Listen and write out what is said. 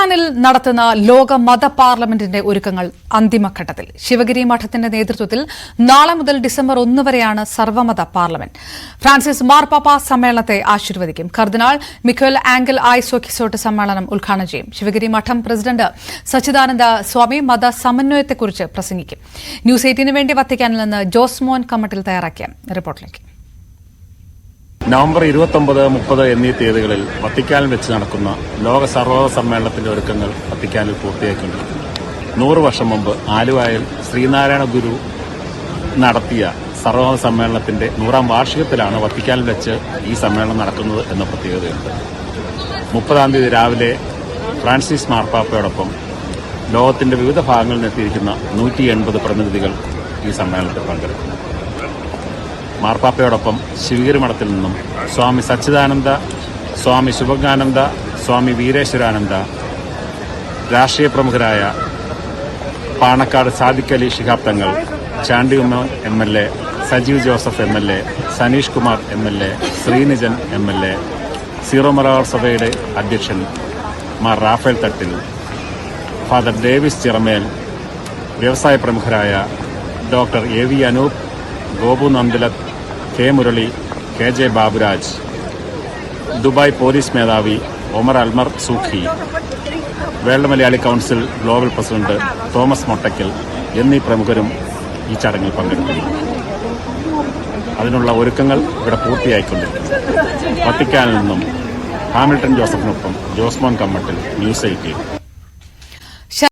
വത്തിക്കാനിൽ നടത്തുന്ന ലോക മത പാർലമെന്റിന്റെ ഒരുക്കങ്ങൾ അന്തിമഘട്ടത്തിൽ. ശിവഗിരി മഠത്തിന്റെ നേതൃത്വത്തിൽ നാളെ മുതൽ ഡിസംബർ 1 വരെയാണ് സർവ്വമത പാർലമെന്റ്. ഫ്രാൻസിസ് മാർപ്പാപ്പ സമ്മേളനത്തെ ആശീർവദിക്കും. കർദിനാൾ മിഖേൽ ആംഗൽ ആയ്സോക്കിസോട്ട് സമ്മേളനം ഉദ്ഘാടനം ചെയ്യും. ശിവഗിരി മഠം പ്രസിഡന്റ് സച്ചിദാനന്ദ സ്വാമി മത സമന്വയത്തെക്കുറിച്ച് പ്രസംഗിക്കും. ന്യൂസ് 18 വേണ്ടി വത്തിക്കാനിൽ നിന്ന് ജോസ്മോൻ കമ്മട്ടിൽ തയ്യാറാക്കിയ റിപ്പോർട്ടിലേക്ക്. നവംബർ 29, 30 എന്നീ തീയതികളിൽ വത്തിക്കാനിൽ വെച്ച് നടക്കുന്ന ലോക സർവ്വമത സമ്മേളനത്തിന്റെ ഒരുക്കങ്ങൾ വത്തിക്കാനിൽ പൂർത്തിയാക്കിക്കൊണ്ടിരിക്കുന്നു. 100 വർഷം മുമ്പ് ആലുവായിൽ ശ്രീനാരായണ ഗുരു നടത്തിയ സർവ്വമത സമ്മേളനത്തിന്റെ 100ാം വാർഷികത്തിലാണ് വത്തിക്കാനിൽ വെച്ച് ഈ സമ്മേളനം നടക്കുന്നത് എന്ന പ്രത്യേകതയുണ്ട്. 30-ാം തീയതി രാവിലെ ഫ്രാൻസിസ് മാർപ്പാപ്പയോടൊപ്പം ലോകത്തിന്റെ വിവിധ ഭാഗങ്ങളിൽ നിന്നെത്തിയിരിക്കുന്ന 180 പ്രതിനിധികൾ ഈ സമ്മേളനത്തിൽ പങ്കെടുക്കുന്നു. മാർപ്പാപ്പയോടൊപ്പം ശിവഗിരി മഠത്തിൽ നിന്നും സ്വാമി സച്ചിദാനന്ദ, സ്വാമി ശുഭജ്ഞാനന്ദ, സ്വാമി വീരേശ്വരാനന്ദ, രാഷ്ട്രീയ പ്രമുഖരായ Panakkad Sadiq Ali Shihab Thangal, Chandy Oommen MLA, Sajeev Joseph MLA, Saneesh Kumar MLA, Sreenijan MLA, zero Malabar സഭയുടെ അധ്യക്ഷൻ Mar Raphael Thattil, father Davis Chiramel, വ്യവസായ പ്രമുഖരായ doctor AV Anoop, Gopu Nandilath, K Murali, KJ Baburaj, Dubai police മേധാവി ഒമർ അൽമർ സൂഖി, world Malayali council global president Thomas Mottackal എന്നീ പ്രമുഖരും ഈ ചടങ്ങിൽ പങ്കെടുക്കുന്നു. അതിനുള്ള ഒരുക്കങ്ങൾ ഇവിടെ പൂർത്തിയായിക്കൊണ്ടിരിക്കുന്നു. വത്തിക്കാനിൽ നിന്നും ഹാമിൽട്ടൺ ജോസഫിനൊപ്പം ജോസ്മോൻ കമ്മട്ടിൽ, ന്യൂസ് 18.